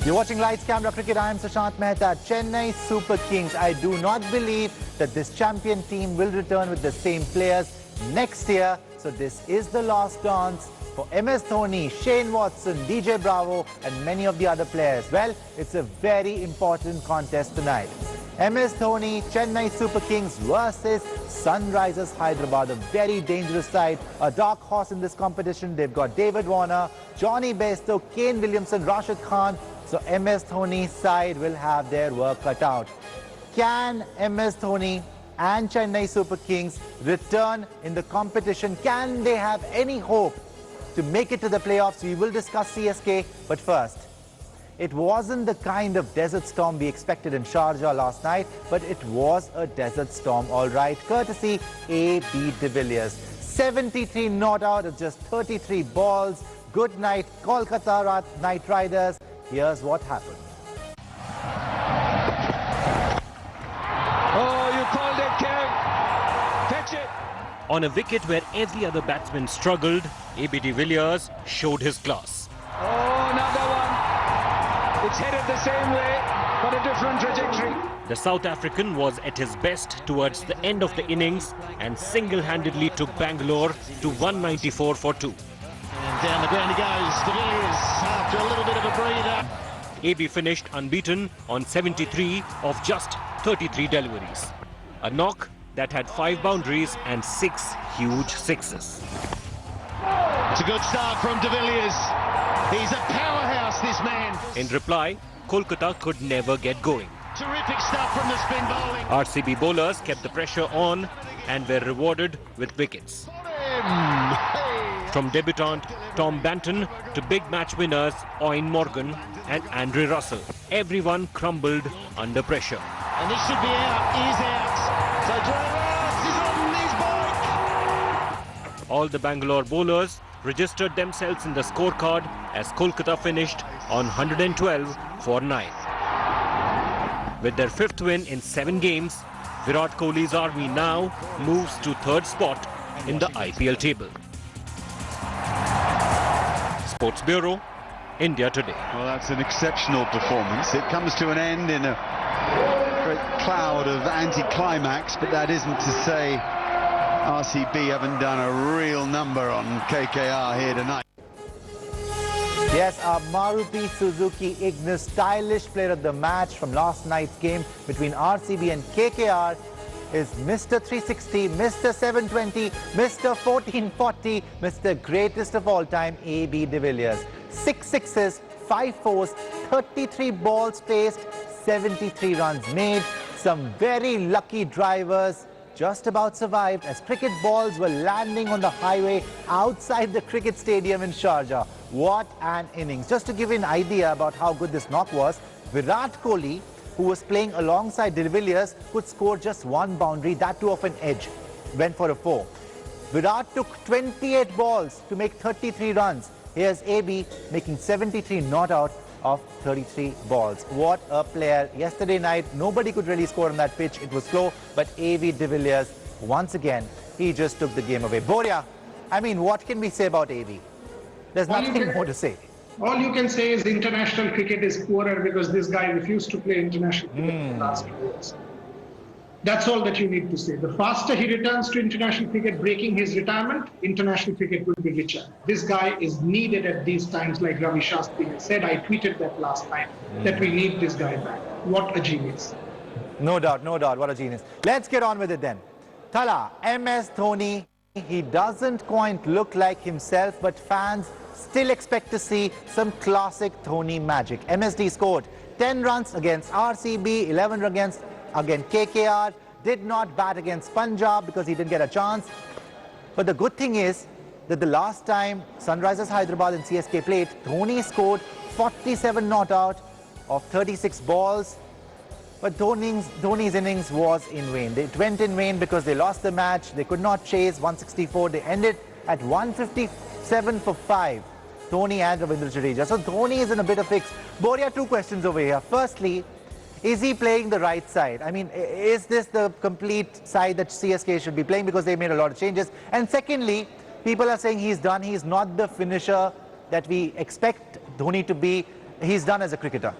You're watching Lights Camera Cricket. I am Sushant Mehta. Chennai Super Kings. I do not believe that this champion team will return with the same players next year. So this is the last dance for MS Dhoni, Shane Watson, DJ Bravo and many of the other players. Well, it's a very important contest tonight. MS Dhoni, Chennai Super Kings versus Sunrisers Hyderabad, a very dangerous side, a dark horse in this competition. They've got David Warner, Johnny Bairstow, Kane Williamson, Rashid Khan. So MS Dhoni's side will have their work cut out. Can MS Dhoni and Chennai Super Kings return in the competition? Can they have any hope to make it to the playoffs? We will discuss CSK, but first, it wasn't the kind of desert storm we expected in Sharjah last night, but it was a desert storm, all right, courtesy A.B. de Villiers. 73 not out of just 33 balls. Good night, Kolkata Knight Riders. Here's what happened. Oh, you called it, Kev. Fetch it. On a wicket where every other batsman struggled, A.B. de Villiers showed his class. Oh, another one. It's headed the same way, but a different trajectory. The South African was at his best towards the end of the innings and single-handedly took Bangalore to 194 for 2. And down the ground he goes, de Villiers, after a little bit of a breather. AB finished unbeaten on 73 of just 33 deliveries. A knock that had 5 boundaries and 6 huge sixes. It's a good start from de Villiers. He's a powerhouse, this man. In reply, Kolkata could never get going. Terrific stuff from the spin bowling. RCB bowlers kept the pressure on and were rewarded with wickets. From debutant Tom Banton to big match winners Owen Morgan and Andre Russell, everyone crumbled under pressure. And this should be out, is out. So Drivers is on his bike. All the Bangalore bowlers registered themselves in the scorecard as Kolkata finished on 112 for 9. With their 5th win in 7 games, Virat Kohli's army now moves to 3rd spot in the IPL table. Sports Bureau, India Today. Well, that's an exceptional performance. It comes to an end in a great cloud of anti-climax, but that isn't to say RCB haven't done a real number on KKR here tonight. Yes, our Maruti Suzuki Ignis stylish player of the match from last night's game between RCB and KKR is Mr. 360, Mr. 720, Mr. 1440, Mr. Greatest of all time, A.B. de Villiers. 6 sixes, 5 fours, 33 balls faced, 73 runs made. Some very lucky drivers just about survived as cricket balls were landing on the highway outside the cricket stadium in Sharjah. What an innings. Just to give you an idea about how good this knock was, Virat Kohli, who was playing alongside de Villiers, could score just 1 boundary, that too off an edge, went for a 4. Virat took 28 balls to make 33 runs. Here's AB making 73 not out of 33 balls. What a player. Yesterday night, nobody could really score on that pitch. It was slow, but A.B. de Villiers, once again, he just took the game away. Boria, I mean, what can we say about A.B.? There's nothing more to say. All you can say is international cricket is poorer because this guy refused to play international cricket in the last 2 years. That's all that you need to say. The faster he returns to international cricket, breaking his retirement, international cricket will be richer. This guy is needed at these times, like Ravi Shastri has said. I tweeted that last night, that we need this guy back. What a genius. No doubt, what a genius. Let's get on with it then. Thala, MS Dhoni, he doesn't quite look like himself, but fans still expect to see some classic Dhoni magic. MSD scored 10 runs against RCB, 11 against KKR, did not bat against Punjab because he didn't get a chance. But the good thing is that the last time Sunrisers Hyderabad and CSK played, Dhoni scored 47 not out of 36 balls. But Dhoni's innings was in vain. It went in vain because they lost the match. They could not chase 164. They ended at 157 for 5. Dhoni and Ravindra Jadeja. So Dhoni is in a bit of fix. Boria, 2 questions over here. Firstly, is he playing the right side? I mean, is this the complete side that CSK should be playing because they made a lot of changes? And secondly, people are saying he's done. He's not the finisher that we expect Dhoni to be. he's done as a cricketer?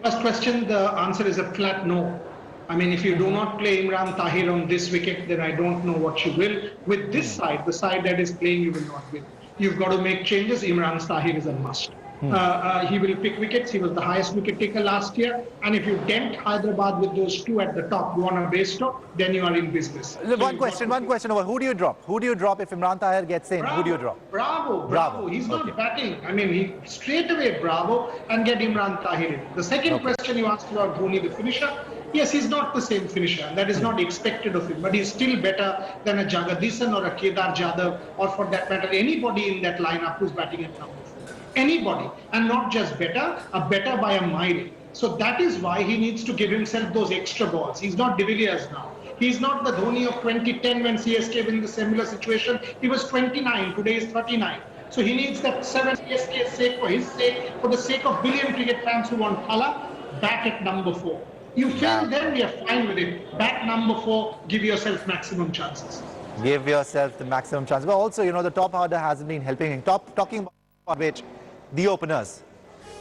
First question, the answer is a flat no. I mean, if you do not play Imran Tahir on this wicket, then I don't know what you will. With this side, the side that is playing, you will not win. You've got to make changes. Imran Tahir is a must. He will pick wickets. He was the highest wicket taker last year. And if you dent Hyderabad with those two at the top, Warner Bairstow, then you are in business. One question over. Who do you drop? Who do you drop if Imran Tahir gets in? Bravo, who do you drop? Bravo. He's not batting. I mean, he straight away Bravo and get Imran Tahir in. The second question you asked about Dhoni, the finisher. Yes, he's not the same finisher, and that is not expected of him, but he's still better than a Jagadisan or a Kedar Jadhav, or for that matter, anybody in that lineup who's batting at number 4. Anybody, and not just better, better by a mile. So that is why he needs to give himself those extra balls. He's not De Villiers now. He's not the Dhoni of 2010 when CSK in the similar situation. He was 29, today is 39. So he needs that 7 CSK's sake, for his sake, for the sake of billion cricket fans who want colour, back at number 4. You fail them, we are fine with it. Bat number 4, give yourself maximum chances. Give yourself the maximum chance. But also, you know, the top order hasn't been helping him. Talking about which, the openers.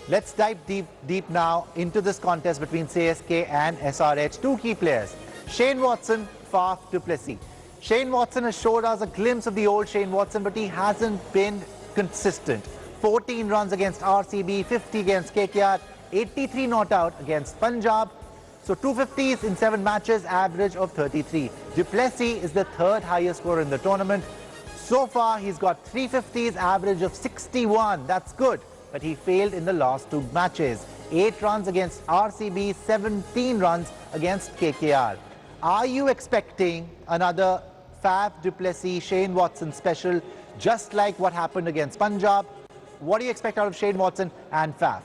Let's dive deep now into this contest between CSK and SRH. Two key players, Shane Watson, Faf du Plessis. Shane Watson has showed us a glimpse of the old Shane Watson, but he hasn't been consistent. 14 runs against RCB, 50 against KKR, 83 not out against Punjab. So 250s in 7 matches, average of 33. Du Plessis is the third highest scorer in the tournament. So far, he's got 350s, average of 61. That's good, but he failed in the last 2 matches. 8 runs against RCB, 17 runs against KKR. Are you expecting another Faf du Plessis, Shane Watson special, just like what happened against Punjab? What do you expect out of Shane Watson and Faf?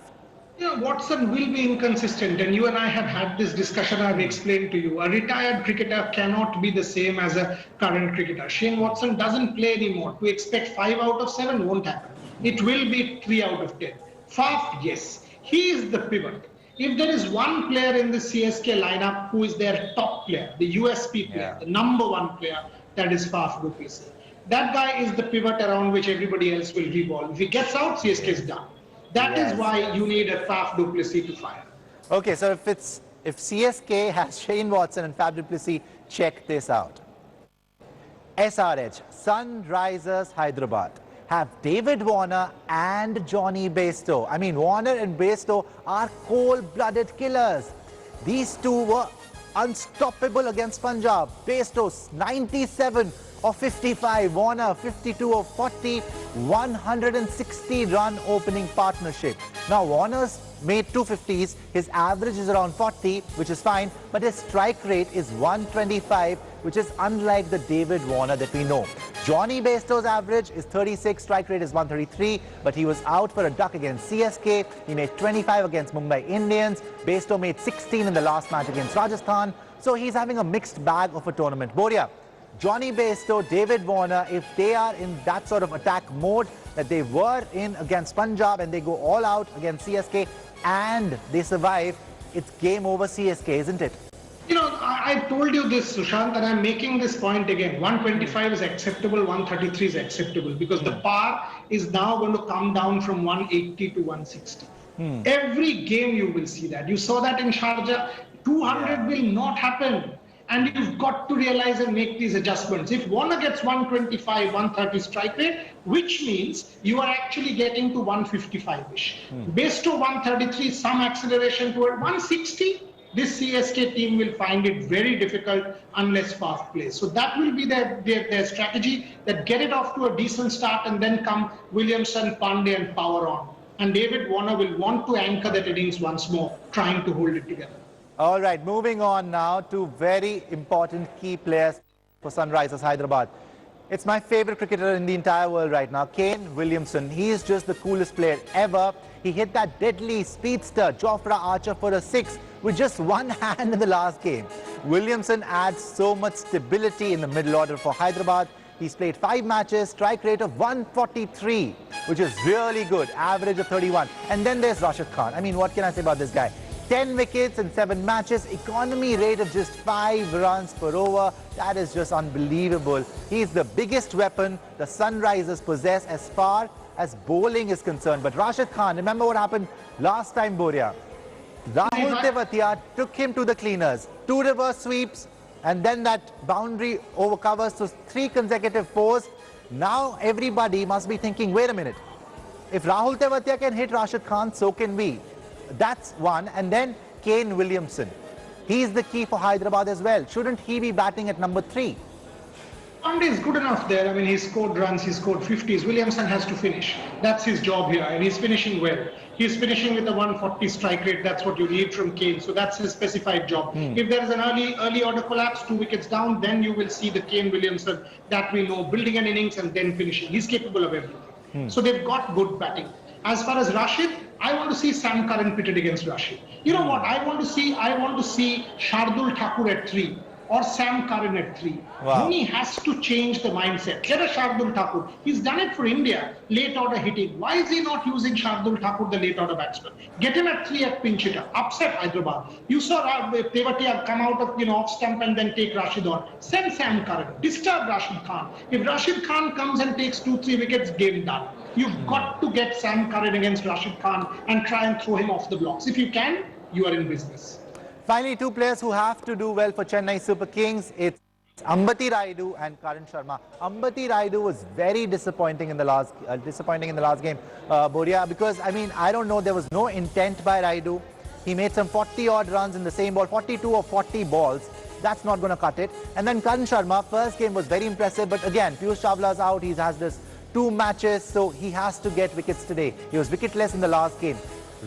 Yeah, Watson will be inconsistent, and you and I have had this discussion. I've explained to you. A retired cricketer cannot be the same as a current cricketer. Shane Watson doesn't play anymore. To expect 5 out of 7 won't happen. It will be 3 out of 10. Faf, yes, he is the pivot. If there is one player in the CSK lineup who is their top player, the USP player, the number 1 player, that is Faf du Plessis. That guy is the pivot around which everybody else will revolve. If he gets out, CSK is done. That is why you need a Faf du Plessis to fire. Okay, so if CSK has Shane Watson and Faf du Plessis, check this out. SRH, Sunrisers Hyderabad, have David Warner and Johnny Bairstow. I mean, Warner and Bairstow are cold-blooded killers. These two were unstoppable against Punjab. Bairstow 97 of 55, Warner 52 of 40, 160 run opening partnership. Now Warner's made 250s, his average is around 40, which is fine, but his strike rate is 125, which is unlike the David Warner that we know. Johnny Bairstow's average is 36, strike rate is 133, but he was out for a duck against CSK. He made 25 against Mumbai Indians. Bairstow made 16 in the last match against Rajasthan. So he's having a mixed bag of a tournament. Boria, Johnny Bairstow, David Warner, if they are in that sort of attack mode that they were in against Punjab and they go all out against CSK and they survive, it's game over CSK, isn't it? You know, I told you this, Sushant, and I'm making this point again. 125 is acceptable, 133 is acceptable because the par is now going to come down from 180 to 160. Every game you will see that. You saw that in Sharjah. 200 will not happen. And you've got to realize and make these adjustments. If Warner gets 125, 130 strike rate, which means you are actually getting to 155-ish. Bairstow 133, some acceleration toward 160, this CSK team will find it very difficult unless Faf plays. So that will be their strategy, that get it off to a decent start and then come Williamson, Pandey and power on. And David Warner will want to anchor that innings once more, trying to hold it together. All right, moving on now to very important key players for Sunrisers Hyderabad. It's my favorite cricketer in the entire world right now, Kane Williamson. He is just the coolest player ever. He hit that deadly speedster, Jofra Archer, for a 6 with just one hand in the last game. Williamson adds so much stability in the middle order for Hyderabad. He's played 5 matches, strike rate of 143, which is really good, average of 31. And then there's Rashid Khan. I mean, what can I say about this guy? 10 wickets in 7 matches, economy rate of just 5 runs per over. That is just unbelievable. He's the biggest weapon the Sunrisers possess as far as bowling is concerned. But Rashid Khan, remember what happened last time, Boria? Rahul Tewatia took him to the cleaners. 2 reverse sweeps and then that boundary over covers to 3 consecutive fours. Now everybody must be thinking, wait a minute. If Rahul Tewatia can hit Rashid Khan, so can we. That's one. And then Kane Williamson. He's the key for Hyderabad as well. Shouldn't he be batting at number 3? Pandey is good enough there. I mean, he scored runs, he scored 50s. Williamson has to finish. That's his job here, and he's finishing well. He's finishing with a 140 strike rate. That's what you need from Kane. So that's his specified job. If there is an early order collapse, 2 wickets down, then you will see the Kane Williamson that we know, building an innings and then finishing. He's capable of everything. So they've got good batting. As far as Rashid, I want to see Sam Curran pitted against Rashid. You know what? I want to see Shardul Thakur at 3. Or Sam Curran at 3. Wow. Dhoni has to change the mindset. Get a Shardul Thakur. He's done it for India. Late order hitting. Why is he not using Shardul Thakur, the late order batsman? Get him at 3 at pinch hitter. Upset Hyderabad. You saw Tewatia come out of off stump and then take Rashid on. Send Sam Curran. Disturb Rashid Khan. If Rashid Khan comes and takes 2-3 wickets, game done. You've got to get Sam Curran against Rashid Khan and try and throw him off the blocks. If you can, you are in business. Finally, 2 players who have to do well for Chennai Super Kings. It's Ambati Rayudu and Karan Sharma. Ambati Rayudu was very disappointing in the last game, Boria, because I mean, I don't know, there was no intent by Rayudu. He made some 40-odd runs in the same ball, 42 or 40 balls. That's not going to cut it. And then Karan Sharma, first game was very impressive, but again, Piyush Chawla's out. He has this 2 matches, so he has to get wickets today. He was wicketless in the last game.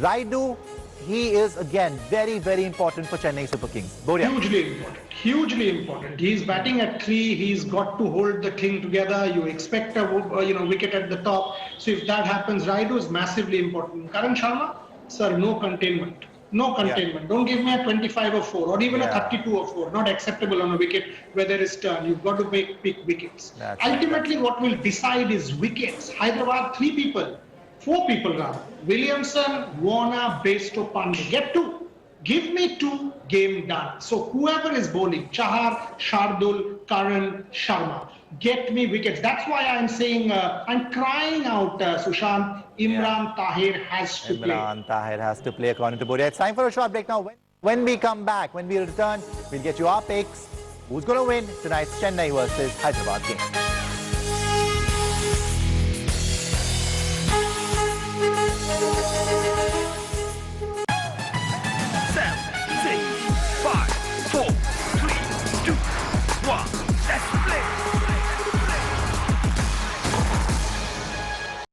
Rayudu, he is again very, very important for Chennai Super Kings. Boria. Hugely important. Hugely important. He's batting at 3. He's got to hold the thing together. You expect a wicket at the top. So if that happens, Rayudu is massively important. Karan Sharma, sir, no containment. No containment. Don't give me a 25 or 4 or even a 32 or 4. Not acceptable on a wicket where there is turn. You've got to pick wickets. Ultimately, what will decide is wickets. Hyderabad, 3 people. 4 people rather. Williamson, Warner, Bairstow, Pandey. Get 2. Give me 2, game done. So whoever is bowling, Chahar, Shardul, Karan, Sharma, get me wickets. That's why I'm saying, I'm crying out, Sushant, Imran Tahir has to play. Imran Tahir has to play according to Boria. It's time for a short break now. When we come back, when we return, we'll get you our picks. Who's going to win tonight's Chennai versus Hyderabad game.